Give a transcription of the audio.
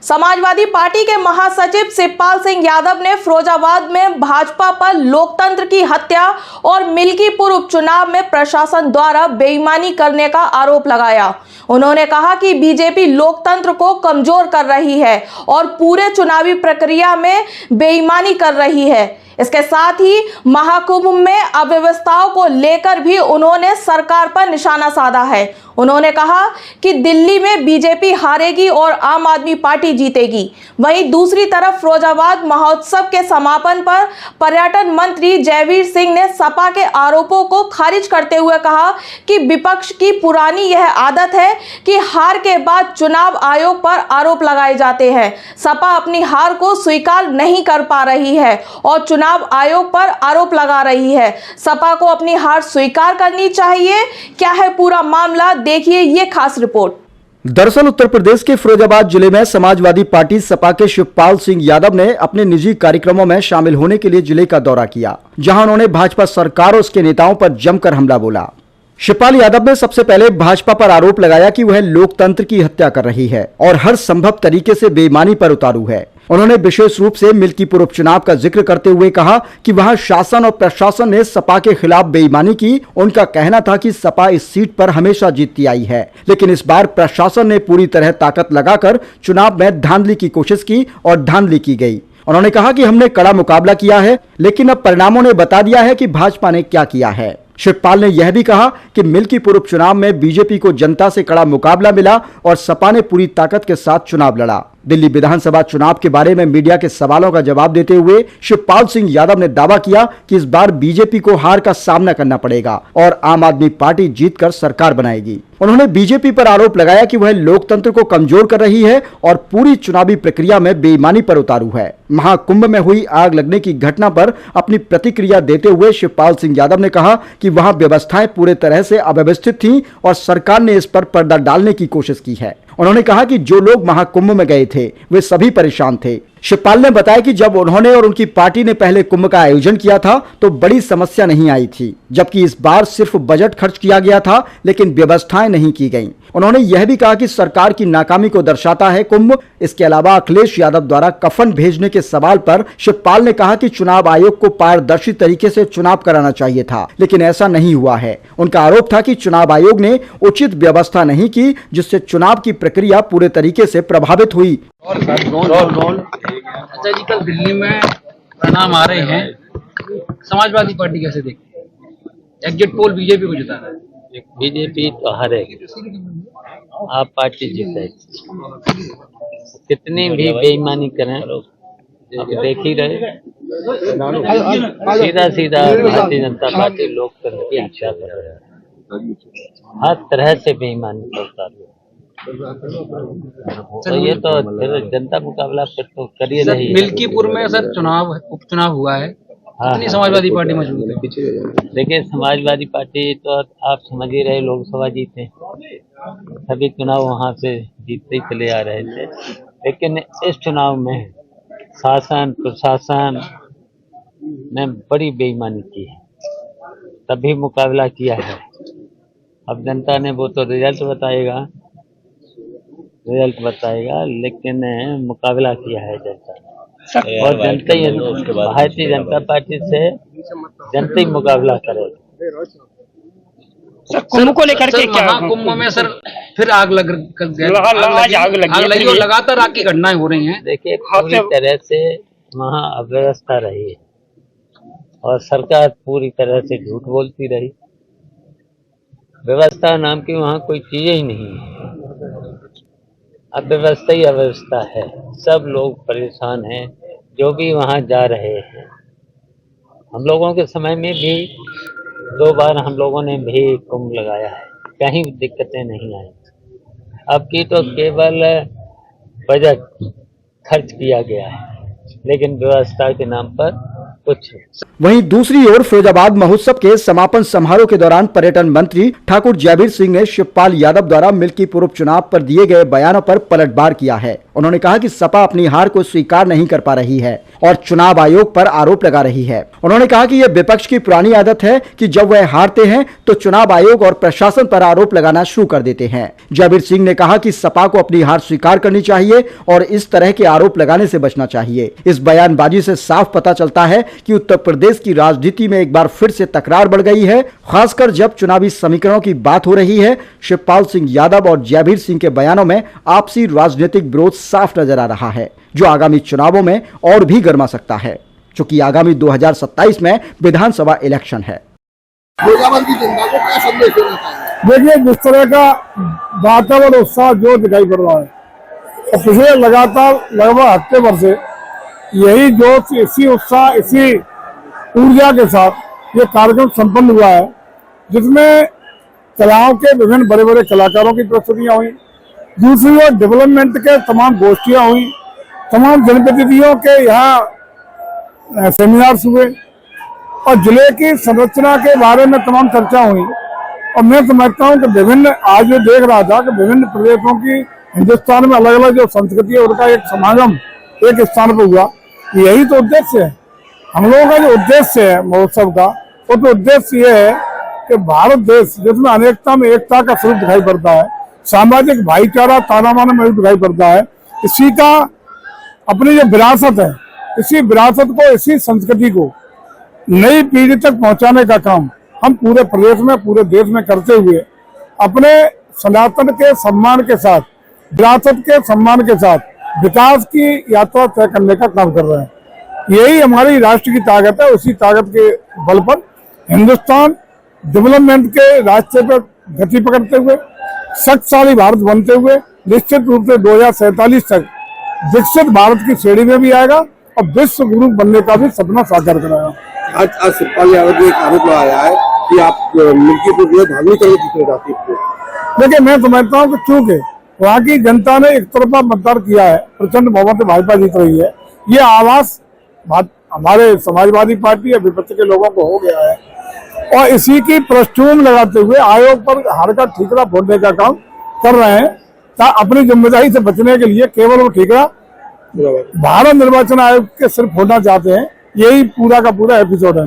Samajwadi party के महासचिव शिवपाल सिंह यादव ने फिरोजाबाद में भाजपा पर लोकतंत्र की हत्या और मिल्कीपुर उपचुनाव में प्रशासन द्वारा बेईमानी करने का आरोप लगाया। उन्होंने कहा कि बीजेपी लोकतंत्र को कमजोर कर रही है और पूरे चुनावी प्रक्रिया में बेईमानी कर रही है। इसके साथ ही महाकुंभ में अव्यवस्थाओं को लेकर भी उन्होंने सरकार पर निशाना साधा है। उन्होंने कहा कि दिल्ली में बीजेपी हारेगी और आम आदमी पार्टी जीतेगी। वहीं दूसरी तरफ फिरोजाबाद महोत्सव के समापन पर पर्यटन मंत्री जयवीर सिंह ने सपा के आरोपों को खारिज करते हुए कहा कि विपक्ष की पुरानी यह आदत है कि हार के बाद चुनाव आयोग पर आरोप लगाए जाते हैं। सपा अपनी हार को स्वीकार नहीं कर पा रही है और चुनाव आयोग पर आरोप लगा रही है। सपा को अपनी हार स्वीकार करनी चाहिए। क्या है पूरा मामला, देखिए ये खास रिपोर्ट। दरअसल उत्तर प्रदेश के फिरोजाबाद जिले में समाजवादी पार्टी सपा के शिवपाल सिंह यादव ने अपने निजी कार्यक्रमों में शामिल होने के लिए जिले का दौरा किया, जहां उन्होंने भाजपा सरकार और उसके नेताओं पर जमकर हमला बोला। शिवपाल यादव ने सबसे पहले भाजपा पर आरोप लगाया कि वह लोकतंत्र की हत्या कर रही है और हर संभव तरीके से बेईमानी पर उतारू है। उन्होंने विशेष रूप से मिल्कीपुर उपचुनाव का जिक्र करते हुए कहा कि वहां शासन और प्रशासन ने सपा के खिलाफ बेईमानी की। उनका कहना था कि सपा इस सीट पर हमेशा जीतती आई है, लेकिन इस बार प्रशासन ने पूरी तरह ताकत लगाकर चुनाव में धांधली की कोशिश की और धांधली की गई। उन्होंने कहा कि हमने कड़ा मुकाबला किया है, लेकिन अब परिणामों ने बता दिया है कि भाजपा ने क्या किया है। शिवपाल ने यह भी कहा कि मिल्कीपुर उपचुनाव में बीजेपी को जनता से कड़ा मुकाबला मिला और सपा ने पूरी ताकत के साथ चुनाव लड़ा। दिल्ली विधानसभा चुनाव के बारे में मीडिया के सवालों का जवाब देते हुए शिवपाल सिंह यादव ने दावा किया कि इस बार बीजेपी को हार का सामना करना पड़ेगा और आम आदमी पार्टी जीतकर सरकार बनाएगी। उन्होंने बीजेपी पर आरोप लगाया कि वह लोकतंत्र को कमजोर कर रही है और पूरी चुनावी प्रक्रिया में बेईमानी पर उतारू है। महाकुंभ में हुई आग लगने की घटना पर अपनी प्रतिक्रिया देते हुए शिवपाल सिंह यादव ने कहा कि वहां व्यवस्थाएं पूरे तरह से अव्यवस्थित थीं और सरकार ने इस पर पर्दा डालने की कोशिश की है। उन्होंने कहा कि जो लोग महाकुंभ में गए थे वे सभी परेशान थे। शिवपाल ने बताया कि जब उन्होंने और उनकी पार्टी ने पहले कुंभ का आयोजन किया था तो बड़ी समस्या नहीं आई थी, जबकि इस बार सिर्फ बजट खर्च किया गया था लेकिन व्यवस्थाएं नहीं की गईं। उन्होंने यह भी कहा कि सरकार की नाकामी को दर्शाता है कुंभ। इसके अलावा अखिलेश यादव द्वारा कफन भेजने के सवाल पर शिवपाल ने कहा कि चुनाव आयोग को पारदर्शी तरीके से चुनाव कराना चाहिए था, लेकिन ऐसा नहीं हुआ है। उनका आरोप था कि चुनाव आयोग ने उचित व्यवस्था नहीं की, जिससे चुनाव की प्रक्रिया पूरे तरीके से प्रभावित हुई। अच्छा जी, कल दिल्ली में परिणाम आ रहे हैं, समाजवादी पार्टी कैसे देखती है? एग्जिट पोल बीजेपी को जिता रहा है। बीजेपी तो हारेगी, आप पार्टी जीतेगी। कितनी भी बेईमानी करें अब देख ही रहे। सीधा सीधा भारतीय जनता पार्टी लोकतंत्र की हत्या कर रही है, हर तरह से बेईमानी करता है। तो ये तो फिर जनता मुकाबला फिर तो कर ही रही है। मिल्कीपुर में सर उपचुनाव हुआ है, कितनी समाजवादी पार्टी मौजूद है? देखिए, समाजवादी पार्टी तो आप समझ ही रहे, लोकसभा जीते, सभी चुनाव वहां से जीतते ही चले आ रहे थे। लेकिन इस चुनाव में शासन प्रशासन ने बड़ी बेईमानी की है, तभी मुकाबला किया है। अब जनता ने वो तो रिजल्ट बताएगा, लेकिन मुकाबला किया है जनता ने। और जनता ही भारतीय जनता पार्टी से जनता ही मुकाबला करेगा। सर कुंभ को लेकर के क्या? महाकुंभ में सर फिर आग लगी और लगातार आग की घटनाएं हो रही हैं। देखिए, पूरी तरह से वहाँ अव्यवस्था रही और सरकार पूरी तरह से झूठ बोलती रही। व्यवस्था नाम की वहाँ कोई चीज ही नहीं है। अव्यवस्था ही अव्यवस्था है, सब लोग परेशान हैं जो भी वहाँ जा रहे हैं। हम लोगों के समय में भी 2 बार हम लोगों ने भी कुंभ लगाया है, कहीं दिक्कतें नहीं आई। अब की तो केवल बजट खर्च किया गया है, लेकिन व्यवस्था के नाम पर कुछ। वहीं दूसरी ओर फिरोजाबाद महोत्सव के समापन समारोह के दौरान पर्यटन मंत्री ठाकुर जयवीर सिंह ने शिवपाल यादव द्वारा मिल्कीपुर उपचुनाव पर दिए गए बयानों पर पलटवार किया है। उन्होंने कहा कि सपा अपनी हार को स्वीकार नहीं कर पा रही है और चुनाव आयोग पर आरोप लगा रही है। उन्होंने कहा कि यह विपक्ष की पुरानी आदत है कि जब वह हारते हैं तो चुनाव आयोग और प्रशासन पर आरोप लगाना शुरू कर देते हैं। जयवीर सिंह ने कहा कि सपा को अपनी हार स्वीकार करनी चाहिए और इस तरह के आरोप लगाने से बचना चाहिए। इस बयानबाजी से साफ पता चलता है कि उत्तर प्रदेश की राजनीति में एक बार फिर से तकरार बढ़ गई है, खासकर जब चुनावी समीकरणों की बात हो रही है। शिवपाल सिंह यादव और जयवीर सिंह के बयानों में आपसी राजनीतिक विरोध साफ नजर आ रहा है, जो आगामी चुनावों में और भी गर्मा सकता है, क्योंकि आगामी 2027 में विधानसभा इलेक्शन है। फैजाबाद की जनता को क्या संदेश देना चाहिए? देखिए, जिस तरह का वातावरण उत्साह जो दिखाई पड़ रहा है, और पिछले लगातार लगभग हफ्ते भर से यही जोश, इसी उत्साह, इसी ऊर्जा के साथ ये कार्यक्रम संपन्न हुआ है, जिसमें कलाओं के विभिन्न बड़े बड़े कलाकारों की प्रस्तुतियां हुई, दूसरी ओर डेवलपमेंट के तमाम गोष्ठियां हुई, तमाम जनप्रतिनिधियों के यहाँ सेमिनार्स हुए और जिले की संरचना के बारे में तमाम चर्चा हुई। और मैं समझता हूँ कि विभिन्न, आज जो देख रहा था कि विभिन्न प्रदेशों की, हिंदुस्तान में अलग अलग जो संस्कृति है उनका एक समागम एक स्थान पर हुआ। यही तो उद्देश्य है हम लोगों का, जो उद्देश्य है महोत्सव का, वो तो उद्देश्य ये है कि भारत देश जिसमें अनेकता में एकता का स्वरूप दिखाई पड़ता है, सामाजिक भाईचारा तानामाना में दिखाई पड़ता है, इसी का अपनी जो विरासत है, इसी विरासत को, इसी संस्कृति को नई पीढ़ी तक पहुंचाने का काम हम पूरे प्रदेश में, पूरे देश में करते हुए अपने सनातन के सम्मान के साथ, विरासत के सम्मान के साथ विकास की यात्रा तय करने का काम कर रहे हैं। यही हमारी राष्ट्र की ताकत है। उसी ताकत के बल पर हिंदुस्तान डेवलपमेंट के रास्ते पर गति पकड़ते हुए, शक्तिशाली भारत बनते हुए निश्चित रूप से 2047 तक विकसित भारत की श्रेणी में भी आएगा और विश्व गुरु बनने का भी सपना साकार कराएगा। आज शिवपाल यादव ने एक आरोप लगाया है कि आप मिल्कीपुर में धार्मिक जीतने जाती है। देखिए, मैं समझता हूँ कि चूंकि वहाँ की जनता ने एक तरफा मतदान किया है, प्रचंड बहुमत से भाजपा जीत रही है, ये आवाज हमारे समाजवादी पार्टी या विपक्ष के लोगों को हो गया है और इसी की पृष्ठभूमि लगाते हुए आयोग पर हार का ठीकरा फोड़ने का काम कर रहे हैं। अपनी जिम्मेदारी से बचने के लिए केवल वो ठीकरा भारत निर्वाचन आयोग के सिर्फ फोड़ना चाहते हैं। यही पूरा का पूरा एपिसोड है।